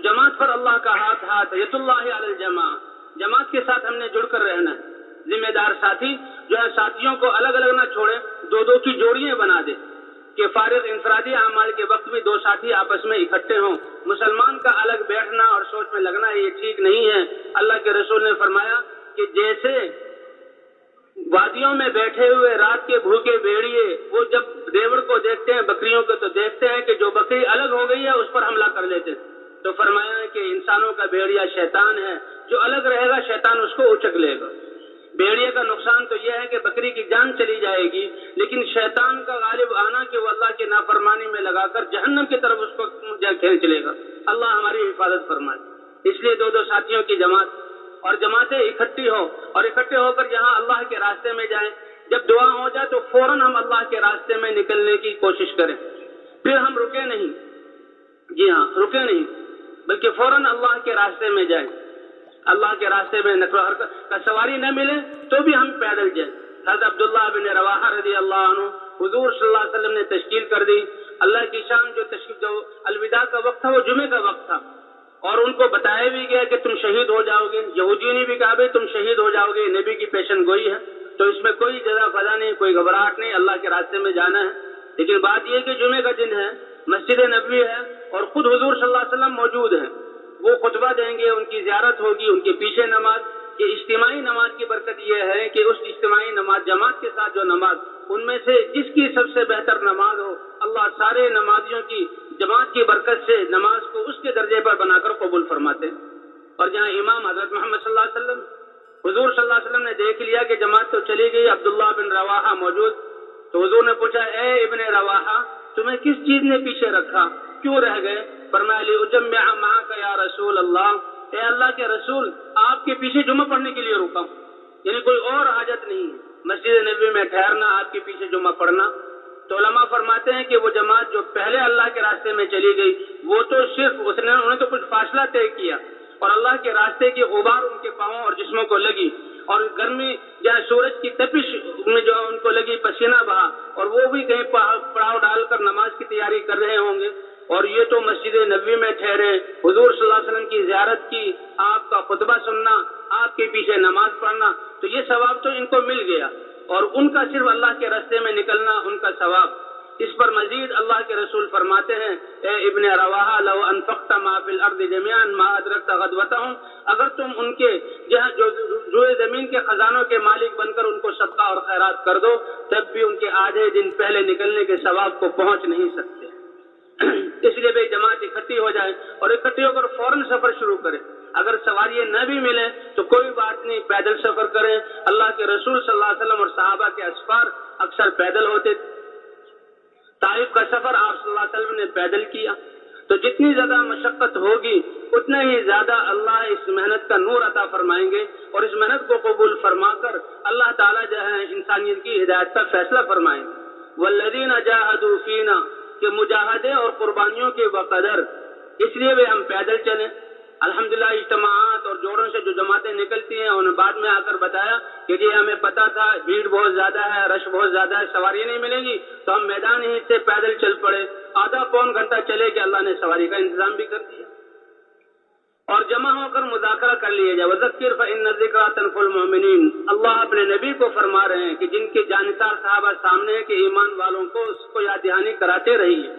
جماعت پر اللہ کا ہاتھ یت اللہ علی الجماع، جماعت کے ساتھ ہم نے جڑ کر رہنا ہے۔ ذمہ دار ساتھی جو ہے ساتھیوں کو الگ الگ نہ چھوڑے، دو دو کی جوڑیاں بنا دے کہ فارغ انفرادی اعمال کے وقت بھی دو ساتھی آپس میں اکٹھے ہوں۔ مسلمان کا الگ بیٹھنا اور سوچ میں لگنا یہ ٹھیک نہیں ہے۔ اللہ کے رسول نے فرمایا کہ جیسے وادیوں میں بیٹھے ہوئے رات کے بھوکے بھیڑیے وہ جب ریوڑ کو دیکھتے ہیں، بکریوں کو، تو دیکھتے ہیں کہ جو بکری الگ ہو گئی ہے اس پر حملہ کر لیتے ہیں۔ تو فرمایا ہے کہ انسانوں کا بھیڑیا شیطان ہے، جو الگ رہے گا شیطان اس کو اچک لے گا۔ بھیڑیے کا نقصان تو یہ ہے کہ بکری کی جان چلی جائے گی، لیکن شیطان کا غالب آنا کہ وہ اللہ کی نافرمانی میں لگا کر جہنم کی طرف اس کو کھینچ لے گا۔ اللہ ہماری حفاظت فرمائے۔ اس لیے دو دو ساتھیوں کی جماعت اور جماعتیں اکٹھی ہو اور اکٹھے ہو کر جہاں اللہ کے راستے میں جائیں، جب دعا ہو جائے تو فوراً ہم اللہ کے راستے میں نکلنے کی کوشش کریں، پھر ہم رکے نہیں، جی ہاں رکے نہیں، بلکہ فوراً اللہ کے راستے میں جائیں۔ اللہ کے راستے میں نقل و حرکت کا سواری نہ ملے تو بھی ہم پیدل جائیں۔ حضرت عبداللہ بن رواحہ رضی اللہ عنہ حضور صلی اللہ علیہ وسلم نے تشکیل کر دی۔ اللہ کی شان جو الوداع کا وقت تھا وہ جمعے کا وقت تھا، اور ان کو بتایا بھی گیا کہ تم شہید ہو جاؤ گے۔ یہودیوں نے بھی کہا بھائی تم شہید ہو جاؤ گے، نبی کی پیشن گوئی ہے، تو اس میں کوئی جزا فضا نہیں، کوئی گھبراہٹ نہیں، اللہ کے راستے میں جانا ہے۔ لیکن بات یہ کہ جمعے کا دن ہے، مسجد نبوی ہے، اور خود حضور صلی اللہ علیہ وسلم موجود ہیں، وہ خطبہ دیں گے، ان کی زیارت ہوگی، ان کے پیچھے نماز۔ کہ اجتماعی نماز کی برکت یہ ہے کہ اس اجتماعی نماز جماعت کے ساتھ جو نماز، ان میں سے جس کی سب سے بہتر نماز ہو، اللہ سارے نمازیوں کی جماعت کی برکت سے نماز کو اس کے درجے پر بنا کر قبول فرماتے ہیں۔ اور جہاں امام حضرت محمد صلی اللہ علیہ وسلم، حضور صلی اللہ علیہ وسلم نے دیکھ لیا کہ جماعت تو چلی گئی، عبداللہ بن رواحہ موجود، تو حضور نے پوچھا اے ابن رواحہ تمہیں کس چیز نے پیچھے رکھا، کیوں رہ گئے؟ فرمایا لأجمع معك یا رسول اللہ، اے اللہ کے رسول آپ کے پیچھے جمعہ پڑھنے کے لیے رکا ہوں، یعنی کوئی اور حاجت نہیں ہے، مسجد نبوی میں ٹھہرنا، آپ کے پیچھے جمعہ پڑھنا۔ تو علماء فرماتے ہیں کہ وہ جماعت جو پہلے اللہ کے راستے میں چلی گئی، وہ تو صرف انہوں نے تو کچھ فاصلہ طے کیا، اور اللہ کے راستے کی غبار ان کے پاؤں اور جسموں کو لگی، اور گرمی یا سورج کی تپش میں جو ان کو لگی، پسینہ بہا، اور وہ بھی کہیں پڑاؤ ڈال کر نماز کی تیاری کر رہے ہوں گے، اور یہ تو مسجد نبوی میں ٹھہرے، حضور صلی اللہ علیہ وسلم کی زیارت کی، آپ کا خطبہ سننا، آپ کے پیچھے نماز پڑھنا، تو یہ ثواب تو ان کو مل گیا، اور ان کا صرف اللہ کے راستے میں نکلنا ان کا ثواب۔ اس پر مزید اللہ کے رسول فرماتے ہیں اے ابن رواحہ لو انفقت ما فی الارض جميعا ما ادرکت غدوتهم، اگر تم ان کے جہاں جو زمین کے خزانوں کے مالک بن کر ان کو صدقہ اور خیرات کر دو، تب بھی ان کے آدھے دن پہلے نکلنے کے ثواب کو پہنچ نہیں سکتے۔ اس لیے بھائی جماعت اکٹھی ہو جائے اور اکٹھی ہو کر فوراً سفر شروع کرے۔ اگر سواریاں نہ بھی ملیں تو کوئی بات نہیں، پیدل سفر کریں۔ اللہ کے رسول صلی اللہ علیہ وسلم اور صحابہ کے اسفار اکثر پیدل ہوتے تھے۔ طائف کا سفر آپ صلی اللہ علیہ وسلم نے پیدل کیا، تو جتنی زیادہ مشقت ہوگی اتنا ہی زیادہ اللہ اس محنت کا نور عطا فرمائیں گے، اور اس محنت کو قبول فرما کر اللہ تعالیٰ جو ہے انسانیت کی ہدایت کا فیصلہ فرمائیں گے۔ والذین جاہدوا فینا، کہ مجاہدے اور قربانیوں کے بقدر، اس لیے بھی ہم پیدل چلیں۔ الحمدللہ اجتماعات اور جوڑوں سے جو جماعتیں نکلتی ہیں انہوں نے بعد میں آ کر بتایا کہ جی ہمیں پتا تھا بھیڑ بہت زیادہ ہے، رش بہت زیادہ ہے، سواری نہیں ملے گی، تو ہم میدان ہی سے پیدل چل پڑے، آدھا پون گھنٹہ چلے کہ اللہ نے سواری کا انتظام بھی کر دیا، اور جمع ہو کر مذاکرہ کر لیے جائے۔ وذکر فإن الذکرى تنفع المؤمنین، اللہ اپنے نبی کو فرما رہے ہیں کہ جن کے جانثار صحابہ سامنے ہیں کہ ایمان والوں کو اس کو یاد دہانی کراتے رہیے۔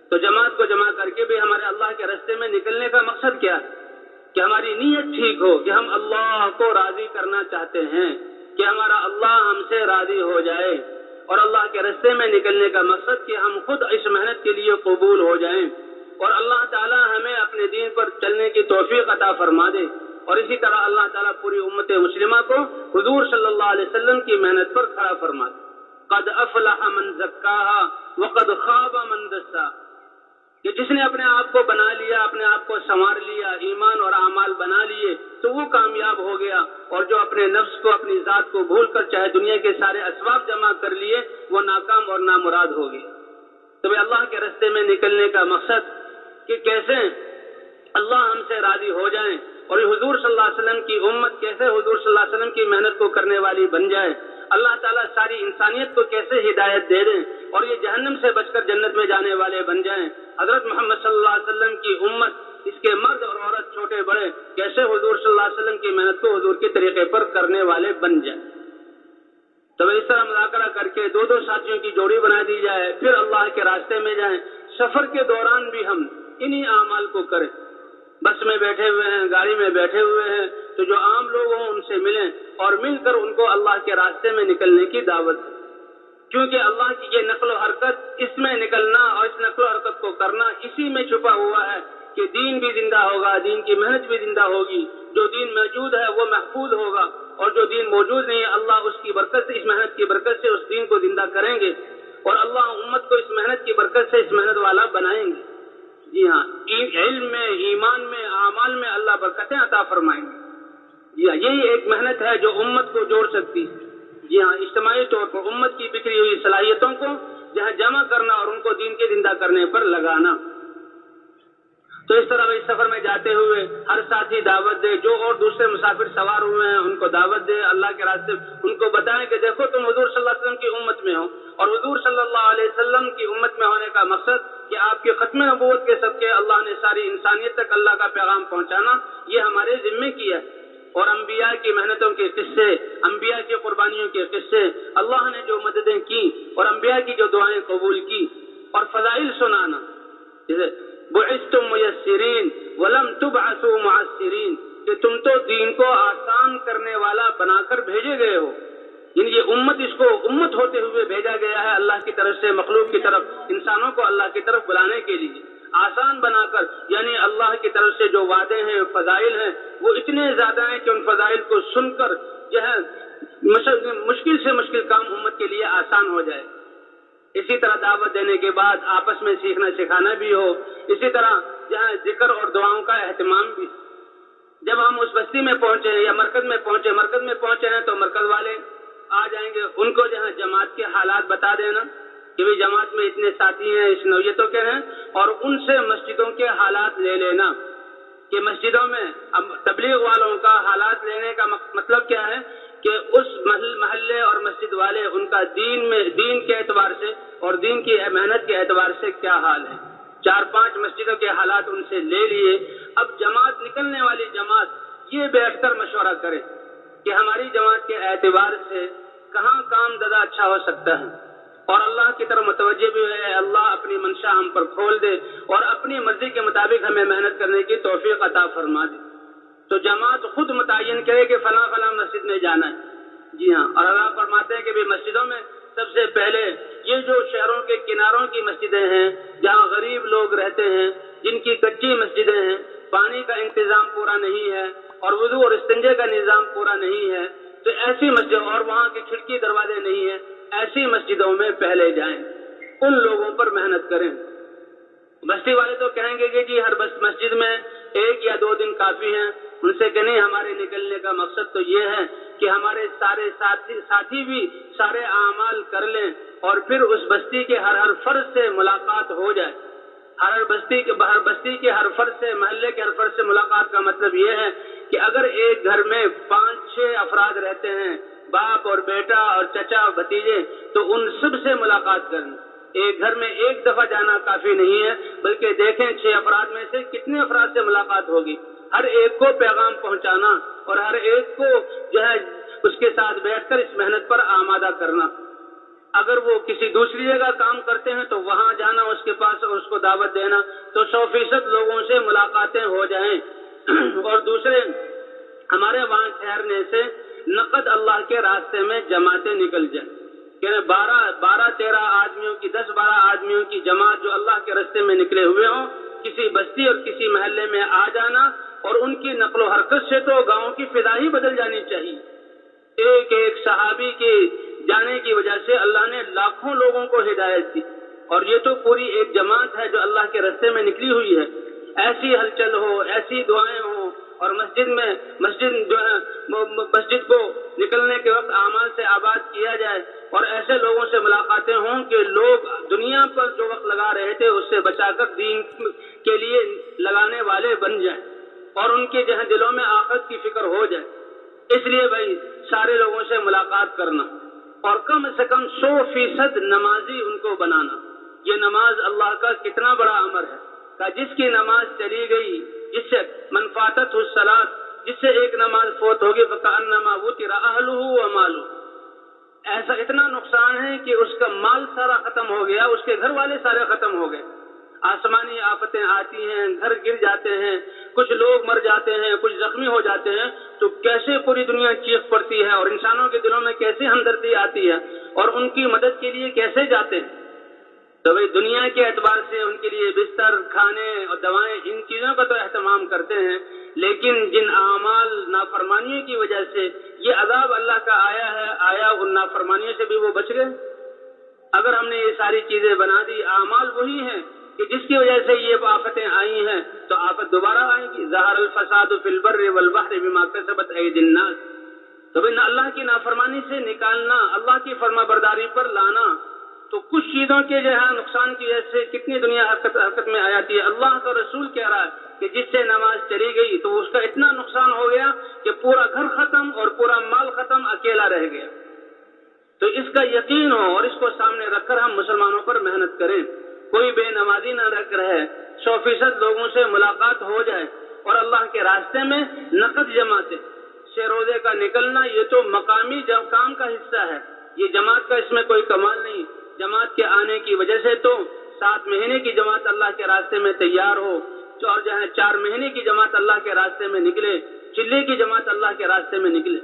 تو جماعت کو جمع کر کے بھی ہمارے اللہ کے راستے میں نکلنے کا مقصد کیا ہے؟ کہ ہماری نیت ٹھیک ہو کہ ہم اللہ کو راضی کرنا چاہتے ہیں، کہ ہمارا اللہ ہم سے راضی ہو جائے، اور اللہ کے راستے میں نکلنے کا مقصد کہ ہم خود اس محنت کے لیے قبول ہو جائیں، اور اللہ تعالی ہمیں اپنے دین پر چلنے کی توفیق عطا فرما دے، اور اسی طرح اللہ تعالیٰ پوری امت مسلمہ کو حضور صلی اللہ علیہ وسلم کی محنت پر کھڑا فرما دے۔ قد افلح من زکاہا وقد خاب من دسا، کہ جس نے اپنے آپ کو بنا لیا، اپنے آپ کو سنوار لیا، ایمان اور اعمال بنا لیے، تو وہ کامیاب ہو گیا، اور جو اپنے نفس کو، اپنی ذات کو بھول کر چاہے دنیا کے سارے اسباب جمع کر لیے، وہ ناکام اور نامراد ہو گیا۔ تو اللہ کے راستے میں نکلنے کا مقصد کہ کیسے اللہ ہم سے راضی ہو جائیں، اور حضور صلی اللہ علیہ وسلم کی امت کیسے حضور صلی اللہ علیہ وسلم کی محنت کو کرنے والی بن جائے، اللہ تعالیٰ ساری انسانیت کو کیسے ہدایت دے دیں، اور یہ جہنم سے بچ کر جنت میں جانے والے بن جائیں۔ حضرت محمد صلی اللہ علیہ وسلم کی امت اس کے مرد اور عورت چھوٹے بڑے کیسے حضور صلی اللہ علیہ وسلم کی محنت کو حضور کے طریقے پر کرنے والے بن جائیں. تو اس طرح مذاکرہ کر کے دو دو ساتھیوں کی جوڑی بنا دی جائے، پھر اللہ کے راستے میں جائیں. سفر کے دوران بھی ہم انہی اعمال کو کریں. بس میں بیٹھے ہوئے ہیں، گاڑی میں بیٹھے ہوئے ہیں، تو جو عام لوگ ہوں ان سے ملیں اور مل کر ان کو اللہ کے راستے میں نکلنے کی دعوت دیں. کیونکہ اللہ کی یہ نقل و حرکت، اس میں نکلنا اور اس نقل و حرکت کو کرنا اسی میں چھپا ہوا ہے کہ دین بھی زندہ ہوگا، دین کی محنت بھی زندہ ہوگی. جو دین موجود ہے وہ محفوظ ہوگا، اور جو دین موجود نہیں ہے اللہ اس کی برکت سے، اس محنت کی برکت سے اس دین کو زندہ کریں گے، اور اللہ امت کو اس محنت کی برکت سے اس محنت والا بنائیں گے. جی ہاں، علم میں، ایمان میں، اعمال میں اللہ برکتیں عطا فرمائیں گے. جی ہاں، یہی ایک محنت ہے جو امت کو جوڑ سکتی ہے. جی ہاں، اجتماعی طور پر امت کی بکھری ہوئی صلاحیتوں کو جہاں جمع کرنا اور ان کو دین کے زندہ کرنے پر لگانا. تو اس طرح اس سفر میں جاتے ہوئے ہر ساتھی دعوت دے، جو اور دوسرے مسافر سوار ہوئے ہیں ان کو دعوت دے اللہ کے راستے، ان کو بتائیں کہ دیکھو تم حضور صلی اللہ علیہ وسلم کی امت میں ہو، اور حضور صلی اللہ علیہ وسلم کی امت میں ہونے کا مقصد کہ آپ کے ختم نبوت کے صدقے اللہ نے ساری انسانیت تک اللہ کا پیغام پہنچانا، یہ ہمارے ذمے کیا ہے. اور انبیاء کی محنتوں کے قصے، انبیاء کی قربانیوں کے قصے، اللہ نے جو مددیں کی اور انبیاء کی جو دعائیں قبول کی، اور فضائل سنانا. جیسے بعثتم میسرین ولم تبعثوا معسرین، کہ تم تو دین کو آسان کرنے والا بنا کر بھیجے گئے ہو. یعنی یہ امت، اس کو امت ہوتے ہوئے بھیجا گیا ہے اللہ کی طرف سے مخلوق کی طرف، انسانوں کو اللہ کی طرف بلانے کے لیے آسان بنا کر. یعنی اللہ کی طرف سے جو وعدے ہیں، فضائل ہیں، وہ اتنے زیادہ ہیں کہ ان فضائل کو سن کر جو ہے مشکل سے مشکل کام امت کے لیے آسان ہو جائے. اسی طرح دعوت دینے کے بعد آپس میں سیکھنا سکھانا بھی ہو. اسی طرح جہاں ذکر اور دعاؤں کا اہتمام بھی. جب ہم اس بستی میں پہنچے یا مرکز میں پہنچے ہیں تو مرکز والے آ جائیں گے، ان کو جہاں جماعت کے حالات بتا دینا کہ بھی جماعت میں اتنے ساتھی ہیں، اس نوعیتوں کے ہیں، اور ان سے مسجدوں کے حالات لے لینا کہ مسجدوں میں تبلیغ والوں کا حالات لینے کا مطلب کیا ہے کہ اس محلے اور مسجد والے ان کا دین کے اعتبار سے اور دین کی محنت کے اعتبار سے کیا حال ہے. 4-5 مسجدوں کے حالات ان سے لے لیے. اب جماعت نکلنے والی جماعت یہ بیٹھ کر مشورہ کرے کہ ہماری جماعت کے اعتبار سے کہاں کام زیادہ اچھا ہو سکتا ہے، اور اللہ کی طرف متوجہ بھی ہے. اللہ اپنی منشا ہم پر کھول دے اور اپنی مرضی کے مطابق ہمیں محنت کرنے کی توفیق عطا فرما دے. تو جماعت خود متعین کرے کہ فلاں فلاں مسجد میں جانا ہے. جی ہاں، اور اللہ فرماتے ہیں کہ مسجدوں میں سب سے پہلے یہ جو شہروں کے کناروں کی مسجدیں ہیں، جہاں غریب لوگ رہتے ہیں، جن کی کچی مسجدیں ہیں، پانی کا انتظام پورا نہیں ہے اور وضو اور استنجے کا نظام پورا نہیں ہے، تو ایسی مسجد، اور وہاں کی کھڑکی دروازے نہیں ہیں، ایسی مسجدوں میں پہلے جائیں، ان لوگوں پر محنت کریں. بستی والے تو کہیں گے کہ جی ہر مسجد میں 1 یا 2 دن کافی ہیں. ان سے کہ نہیں، ہمارے نکلنے کا مقصد تو یہ ہے کہ ہمارے سارے ساتھی بھی سارے اعمال کر لیں اور پھر اس بستی کے ہر فرد سے ملاقات ہو جائے. ہر بستی کے ہر فرد سے، محلے کے ہر فرد سے ملاقات کا مطلب یہ ہے کہ اگر ایک گھر میں 5-6 افراد رہتے ہیں، باپ اور بیٹا اور چچا اور بھتیجے، تو ان سب سے ملاقات کرنا. ایک گھر میں ایک دفعہ جانا کافی نہیں ہے، بلکہ دیکھیں 6 افراد میں سے کتنے افراد سے ملاقات ہوگی. ہر ایک کو پیغام پہنچانا اور ہر ایک کو جو ہے اس کے ساتھ بیٹھ کر اس محنت پر آمادہ کرنا. اگر وہ کسی دوسری جگہ کام کرتے ہیں تو وہاں جانا اس کے پاس اور اس کو دعوت دینا، تو 100% لوگوں سے ملاقاتیں ہو جائیں. اور دوسرے، ہمارے وہاں ٹھہرنے سے نقد اللہ کے راستے میں جماعتیں نکل جائیں. کہ 12-13 آدمیوں کی، 10-12 آدمیوں کی جماعت جو اللہ کے راستے میں نکلے ہوئے ہوں، کسی بستی اور کسی محلے میں آ جانا، اور ان کی نقل و حرکت سے تو گاؤں کی فضا ہی بدل جانی چاہیے. ایک صحابی کے جانے کی وجہ سے اللہ نے لاکھوں لوگوں کو ہدایت دی، اور یہ تو پوری ایک جماعت ہے جو اللہ کے راستے میں نکلی ہوئی ہے. ایسی ہلچل ہو، ایسی دعائیں ہوں، اور مسجد کو نکلنے کے وقت اعمال سے آباد کیا جائے، اور ایسے لوگوں سے ملاقاتیں ہوں کہ لوگ دنیا پر جو وقت لگا رہے تھے اس سے بچا کر دین کے لیے لگانے والے بن جائیں، اور ان کے جہاں دلوں میں آخرت کی فکر ہو جائے. اس لیے بھائی سارے لوگوں سے ملاقات کرنا، اور کم سے کم 100% نمازی ان کو بنانا. یہ نماز اللہ کا کتنا بڑا امر ہے کہ جس کی نماز چلی گئی جس سے من فاتت الصلاۃ، جس سے ایک نماز فوت ہوگی فکأنما وتر اہلہ ومالہ، ایسا اتنا نقصان ہے کہ اس کا مال سارا ختم ہو گیا، اس کے گھر والے سارے ختم ہو گئے۔ آسمانی آفتیں آتی ہیں، گھر گر جاتے ہیں، کچھ لوگ مر جاتے ہیں، کچھ زخمی ہو جاتے ہیں، تو کیسے پوری دنیا چیخ پڑتی ہے اور انسانوں کے دلوں میں کیسے ہمدردی آتی ہے اور ان کی مدد کے لیے کیسے جاتے ہیں۔ تو بھائی دنیا کے اعتبار سے ان کے لیے بستر، کھانے اور دوائیں، ان چیزوں کا تو اہتمام کرتے ہیں، لیکن جن اعمال نافرمانیوں کی وجہ سے یہ عذاب اللہ کا آیا ان نافرمانیوں سے بھی وہ بچ گئے۔ اگر ہم نے یہ ساری چیزیں بنا دی، اعمال وہی ہیں کہ جس کی وجہ سے یہ آفتیں آئی ہیں، تو آفت دوبارہ آئیں گی۔ ظہر الفساد فی البر والبحر بما کسبت ایدی الناس، تو بھائی اللہ کی نافرمانی سے نکالنا، اللہ کی فرما برداری پر لانا، تو کچھ چیزوں کے جو ہے نقصان کی وجہ سے کتنی دنیا حرکت میں آ جاتی ہے۔ اللہ کا رسول کہہ رہا ہے کہ جس سے نماز چلی گئی تو اس کا اتنا نقصان ہو گیا کہ پورا گھر ختم اور پورا مال ختم، اکیلا رہ گیا۔ تو اس کا یقین ہو اور اس کو سامنے رکھ کر ہم مسلمانوں پر محنت کریں، کوئی بے نمازی نہ رہے، 100% لوگوں سے ملاقات ہو جائے اور اللہ کے راستے میں نقد جماعتیں، سے روزے کا نکلنا یہ تو مقامی کام کا حصہ ہے، یہ جماعت کا اس میں کوئی کمال نہیں۔ جماعت کے آنے کی وجہ سے تو 7 مہینے کی جماعت اللہ کے راستے میں تیار ہو، اور جو ہے 4 مہینے کی جماعت اللہ کے راستے میں نکلے، چلے کی جماعت اللہ کے راستے میں نکلے۔